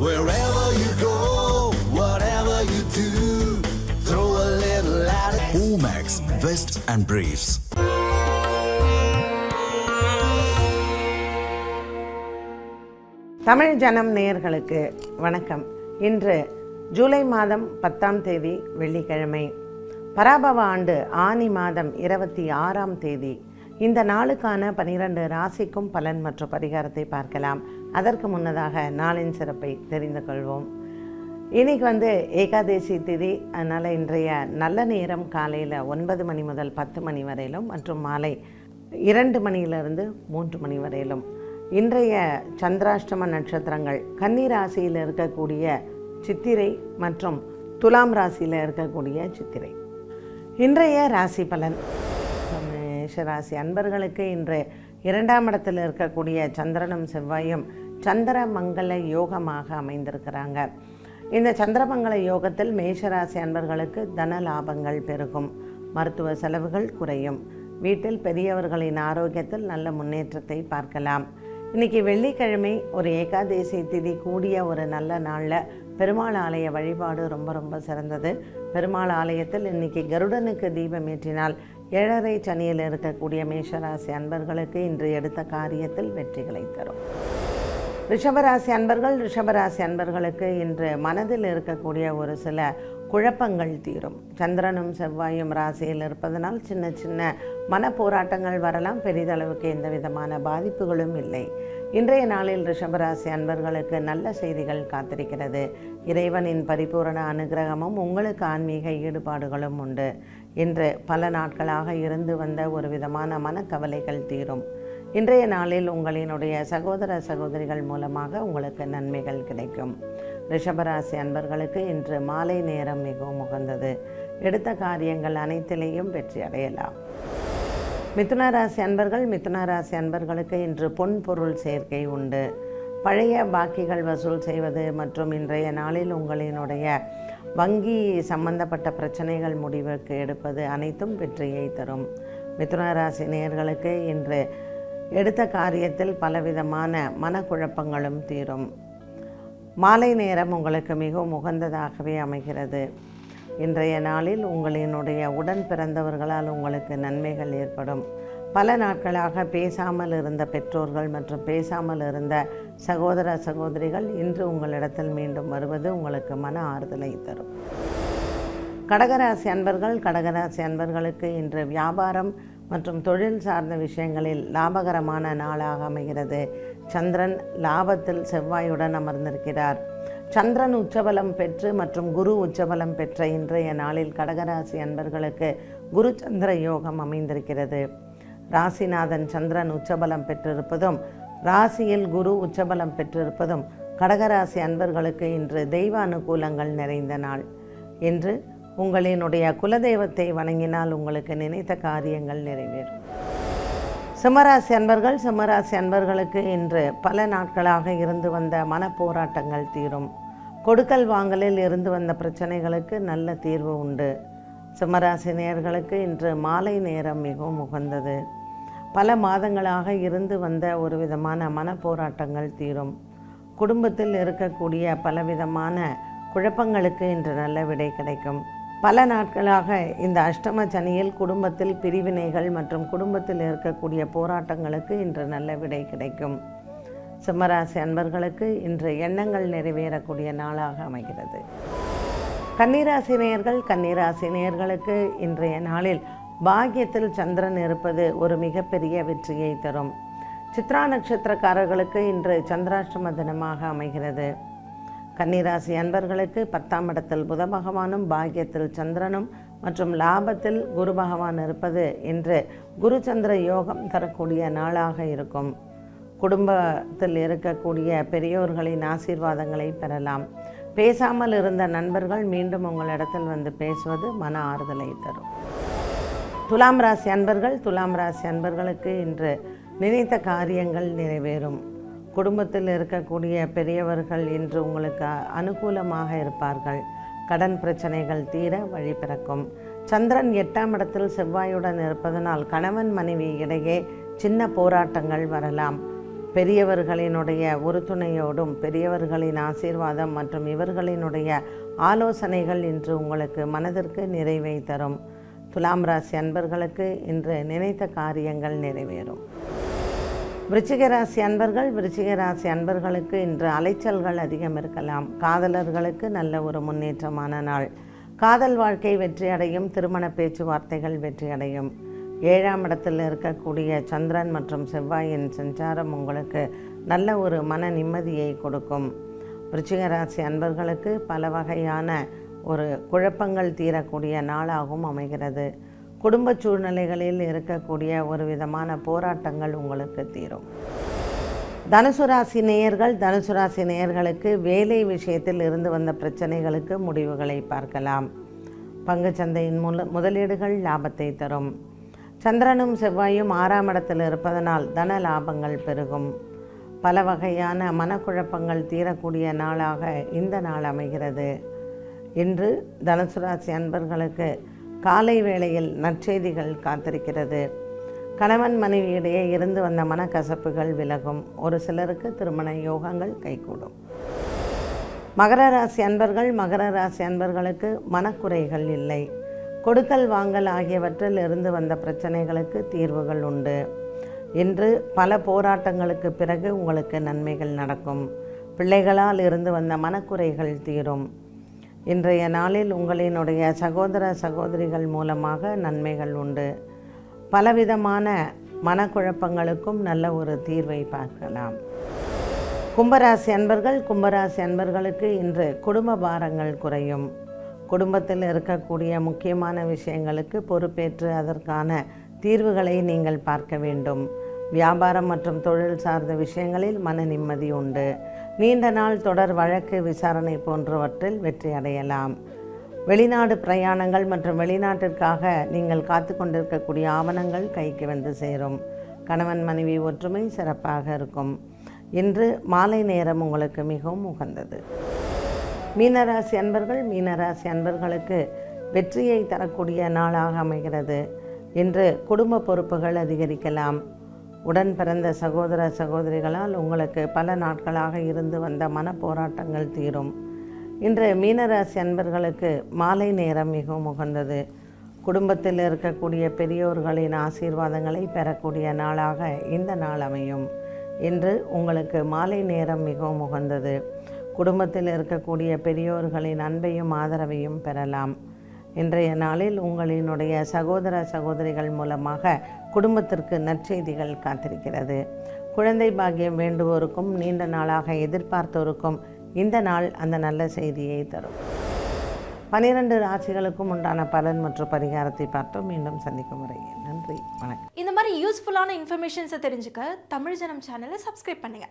Wherever you go, whatever you do, throw a little at it. Omax, Vest and Briefs. Tamil ஜனம் நேயர்களுக்கு வணக்கம். இன்று ஜூலை மாதம் 10ஆம் தேதி வெள்ளிக்கிழமை, பராபவ ஆண்டு ஆனி மாதம் 26ஆம் தேதி. இந்த நாளுக்கான 12 ராசிக்கும் பலன் மற்றும் பரிகாரத்தை பார்க்கலாம். அதற்கு முன்னதாக நாளின் சிறப்பை தெரிந்து கொள்வோம். இன்றைக்கி ஏகாதேசி திதி, அதனால் இன்றைய நல்ல நேரம் காலையில் 9 மணி முதல் 10 மணி வரையிலும் மற்றும் மாலை 2 மணியிலிருந்து 3 மணி வரையிலும். இன்றைய சந்திராஷ்டம நட்சத்திரங்கள் கன்னி ராசியில் இருக்கக்கூடிய சித்திரை மற்றும் துலாம் ராசியில் இருக்கக்கூடிய சித்திரை. இன்றைய ராசி பலன், மேஷராசி அன்பர்களுக்கு இன்று 2ஆம் இடத்தில் இருக்கக்கூடிய சந்திரனும் செவ்வாயும் சந்திர மங்கள யோகமாக அமைந்திருக்கிறாங்க. இந்த சந்திரமங்கல யோகத்தில் மேஷராசி அன்பர்களுக்கு தன லாபங்கள் பெருகும், மருத்துவ செலவுகள் குறையும், வீட்டில் பெரியவர்களின் ஆரோக்கியத்தில் நல்ல முன்னேற்றத்தை பார்க்கலாம். இன்றைக்கி வெள்ளிக்கிழமை, ஒரு ஏகாதேசி திதி கூடிய ஒரு நல்ல நாளில் பெருமாள் ஆலய வழிபாடு ரொம்ப சிறந்தது. பெருமாள் ஆலயத்தில் இன்றைக்கி கருடனுக்கு தீபம் ஏற்றினால் 7.5 சனியில் இருக்கக்கூடிய மேஷராசி அன்பர்களுக்கு இன்று எடுத்த காரியத்தில் வெற்றிகளை தரும். ரிஷபராசி அன்பர்களுக்கு இன்று மனதில் இருக்கக்கூடிய ஒரு சில குழப்பங்கள் தீரும். சந்திரனும் செவ்வாயும் ராசியில் இருப்பதனால் சின்ன மன போராட்டங்கள் வரலாம். பெரிதளவுக்கு எந்த விதமான பாதிப்புகளும் இல்லை. இன்றைய நாளில் ரிஷபராசி அன்பர்களுக்கு நல்ல செய்திகள் காத்திருக்கிறது. இறைவனின் பரிபூரண அனுகிரகமும் உங்களுக்கு ஆன்மீக ஈடுபாடுகளும் உண்டு. இன்று பல நாட்களாக இருந்து வந்த ஒரு விதமான மனக்கவலைகள் தீரும். இன்றைய நாளில் உங்களினுடைய சகோதர சகோதரிகள் மூலமாக உங்களுக்கு நன்மைகள் கிடைக்கும். ரிஷபராசி அன்பர்களுக்கு இன்று மாலை நேரம் மிகவும் உகந்தது. எடுத்த காரியங்கள் அனைத்திலேயும் வெற்றி அடையலாம். மிதுனராசி அன்பர்களுக்கு இன்று பொன் பொருள் சேர்க்கை உண்டு. பழைய பாக்கிகள் வசூல் செய்வது மற்றும் இன்றைய நாளில் உங்களினுடைய வங்கி சம்பந்தப்பட்ட பிரச்சனைகள் முடிவுக்கு எடுப்பது அனைத்தும் வெற்றியை தரும். மிதுனராசி நேயர்களுக்கு இன்று எடுத்த காரியத்தில் பலவிதமான மனக்குழப்பங்களும் தீரும். மாலை நேரம் உங்களுக்கு மிகவும் உகந்ததாகவே அமைகிறது. இன்றைய நாளில் உங்களினுடைய உடன் பிறந்தவர்களால் உங்களுக்கு நன்மைகள் ஏற்படும். பல நாட்களாக பேசாமல் இருந்த பெற்றோர்கள் மற்றும் பேசாமல் இருந்த சகோதர சகோதரிகள் இன்று உங்களிடத்தில் மீண்டும் வருவது உங்களுக்கு மன ஆறுதலை தரும். கடகராசி அன்பர்களுக்கு இன்று வியாபாரம் மற்றும் தொழில் சார்ந்த விஷயங்களில் லாபகரமான நாளாக அமைகிறது. சந்திரன் லாபத்தில் செவ்வாயுடன் அமர்ந்திருக்கிறார். சந்திரன் உச்சபலம் பெற்று மற்றும் குரு உச்சபலம் பெற்ற இன்றைய நாளில் கடகராசி அன்பர்களுக்கு குரு சந்திர யோகம் அமைந்திருக்கிறது. ராசிநாதன் சந்திரன் உச்சபலம் பெற்றிருப்பதும் ராசியில் குரு உச்சபலம் பெற்றிருப்பதும் கடகராசி அன்பர்களுக்கு இன்று தெய்வ அனுகூலங்கள் நிறைந்த நாள். இன்று உங்களினுடைய குலதெய்வத்தை வணங்கினால் உங்களுக்கு நினைத்த காரியங்கள் நிறைவேறும். சிம்மராசி அன்பர்களுக்கு இன்று பல நாட்களாக இருந்து வந்த மனப்போராட்டங்கள் தீரும். கொடுக்கல் வாங்கலில் இருந்து வந்த பிரச்சனைகளுக்கு நல்ல தீர்வு உண்டு. சிம்மராசி நேயர்களுக்கு இன்று மாலை நேரம் மிகவும் உகந்தது. பல மாதங்களாக இருந்து வந்த ஒரு விதமான மனப்போராட்டங்கள் தீரும். குடும்பத்தில் இருக்கக்கூடிய பலவிதமான குழப்பங்களுக்கு இன்று நல்ல விடை கிடைக்கும். பல நாட்களாக இந்த அஷ்டம சனியில் குடும்பத்தில் பிரிவினைகள் மற்றும் குடும்பத்தில் இருக்கக்கூடிய போராட்டங்களுக்கு இன்று நல்ல விடை கிடைக்கும். சிம்மராசி அன்பர்களுக்கு இன்று எண்ணங்கள் நிறைவேறக்கூடிய நாளாக அமைகிறது. கன்னிராசி நேயர்களுக்கு இன்றைய நாளில் பாக்கியத்தில் சந்திரன் இருப்பது ஒரு மிகப்பெரிய வெற்றியை தரும். சித்ரா நட்சத்திரக்காரர்களுக்கு இன்று சந்திராஷ்டம தினமாக அமைகிறது. கன்னிராசி அன்பர்களுக்கு 10ஆம் இடத்தில் புத பகவானும் பாக்கியத்தில் சந்திரனும் மற்றும் லாபத்தில் குரு பகவான் இருப்பது இன்று குரு சந்திர யோகம் தரக்கூடிய நாளாக இருக்கும். குடும்பத்தில் இருக்கக்கூடிய பெரியோர்களின் ஆசீர்வாதங்களை பெறலாம். பேசாமல் இருந்த நண்பர்கள் மீண்டும் உங்களிடத்தில் வந்து பேசுவது மன ஆறுதலை தரும். துலாம் ராசி அன்பர்களுக்கு இன்று நினைத்த காரியங்கள் நிறைவேறும். குடும்பத்தில் இருக்கக்கூடிய பெரியவர்கள் இன்று உங்களுக்கு அனுகூலமாக இருப்பார்கள். கடன் பிரச்சனைகள் தீர வழி பிறக்கும். சந்திரன் 8ஆம் இடத்தில் செவ்வாயுடன் இருப்பதனால் கணவன் மனைவி இடையே சின்ன போராட்டங்கள் வரலாம். பெரியவர்களினுடைய உறுதுணையோடும் பெரியவர்களின் ஆசீர்வாதம் மற்றும் இவர்களினுடைய ஆலோசனைகள் இன்று உங்களுக்கு மனதிற்கு நிறைவை தரும். துலாம் ராசி அன்பர்களுக்கு இன்று நினைத்த காரியங்கள் நிறைவேறும். விருச்சிக ராசி அன்பர்களுக்கு இன்று அலைச்சல்கள் அதிகம் இருக்கலாம். காதலர்களுக்கு நல்ல ஒரு முன்னேற்றமான நாள். காதல் வாழ்க்கை வெற்றியடையும். திருமண பேச்சுவார்த்தைகள் வெற்றியடையும். 7ஆம் இடத்தில் இருக்கக்கூடிய சந்திரன் மற்றும் செவ்வாயின் சஞ்சாரம் உங்களுக்கு நல்ல ஒரு மன நிம்மதியை கொடுக்கும். விருச்சிக ராசி அன்பர்களுக்கு பல வகையான ஒரு குழப்பங்கள் தீரக்கூடிய நாளாகவும் அமைகிறது. குடும்ப சூழ்நிலைகளில் இருக்கக்கூடிய ஒரு விதமான போராட்டங்கள் உங்களுக்கு தீரும். தனுசு ராசி நேயர்களுக்கு வேலை விஷயத்தில் இருந்து வந்த பிரச்சனைகளுக்கு முடிவுகளை பார்க்கலாம். பங்குச்சந்தையின் முதலீடுகள் லாபத்தை தரும். சந்திரனும் செவ்வாயும் 6ஆம் இடத்தில் இருப்பதனால் தன லாபங்கள் பெருகும். பல வகையான மனக்குழப்பங்கள் தீரக்கூடிய நாளாக இந்த நாள் அமைகிறது. இன்று தனுசு ராசி அன்பர்களுக்கு காலை வேளையில் நற்செய்திகள் காத்திருக்கிறது. கணவன் மனைவியிடையே இருந்து வந்த மனக்கசப்புகள் விலகும். ஒரு சிலருக்கு திருமண யோகங்கள் கைகூடும். மகர ராசி அன்பர்களுக்கு மனக்குறைகள் இல்லை. கொடுக்கல் வாங்கல் ஆகியவற்றில் இருந்து வந்த பிரச்சனைகளுக்கு தீர்வுகள் உண்டு. இன்று பல போராட்டங்களுக்கு பிறகு உங்களுக்கு நன்மைகள் நடக்கும். பிள்ளைகளால் இருந்து வந்த மனக்குறைகள் தீரும். இன்றைய நாளில் உங்களினுடைய சகோதரிகள் மூலமாக நன்மைகள் உண்டு. பலவிதமான மனக்குழப்பங்களுக்கும் நல்ல ஒரு தீர்வை பார்க்கலாம். கும்பராசி அன்பர்களுக்கு இன்று குடும்ப பாரங்கள் குறையும். குடும்பத்தில் இருக்கக்கூடிய முக்கியமான விஷயங்களுக்கு பொறுப்பேற்று அதற்கான தீர்வுகளை நீங்கள் பார்க்க வேண்டும். வியாபாரம் மற்றும் தொழில் சார்ந்த விஷயங்களில் மன நிம்மதி உண்டு. நீண்ட நாள் தொடர் வழக்கு விசாரணை போன்றவற்றில் வெற்றி அடையலாம். வெளிநாடு பிரயாணங்கள் மற்றும் வெளிநாட்டிற்காக நீங்கள் காத்து கொண்டிருக்கக்கூடிய ஆவணங்கள் கைக்கு வந்து சேரும். கணவன் மனைவி ஒற்றுமை சிறப்பாக இருக்கும். இன்று மாலை நேரம் உங்களுக்கு மிகவும் உகந்தது. மீனராசி அன்பர்களுக்கு வெற்றியை தரக்கூடிய நாளாக அமைகிறது. இன்று குடும்ப பொறுப்புகள் அதிகரிக்கலாம். உடன் பிறந்த சகோதரிகளால் உங்களுக்கு பல நாட்களாக இருந்து வந்த மன போராட்டங்கள் தீரும். இன்று மீனராசி அன்பர்களுக்கு மாலை நேரம் மிகவும் உகந்தது. குடும்பத்தில் இருக்கக்கூடிய பெரியோர்களின் ஆசீர்வாதங்களை பெறக்கூடிய நாளாக இந்த நாள் அமையும். இன்று உங்களுக்கு மாலை நேரம் மிகவும் உகந்தது. குடும்பத்தில் இருக்கக்கூடிய பெரியோர்களின் அன்பையும் ஆதரவையும் பெறலாம். இன்றைய நாளில் உங்களினுடைய சகோதரிகள் மூலமாக குடும்பத்திற்கு நற்செய்திகள் காத்திருக்கிறது. குழந்தை பாக்கியம் வேண்டுவோருக்கும் நீண்ட நாளாக எதிர்பார்த்தோருக்கும் இந்த நாள் அந்த நல்ல செய்தியை தரும். 12 ராசிகளுக்கும் உண்டான பலன் மற்றும் பரிகாரத்தை பார்த்தோம். மீண்டும் சந்திக்கும் வரை நன்றி, வணக்கம். இந்த மாதிரி யூஸ்ஃபுல்லான இன்ஃபர்மேஷன்ஸை தெரிஞ்சுக்க தமிழ் ஜனம் சேனலை சப்ஸ்கிரைப் பண்ணுங்கள்.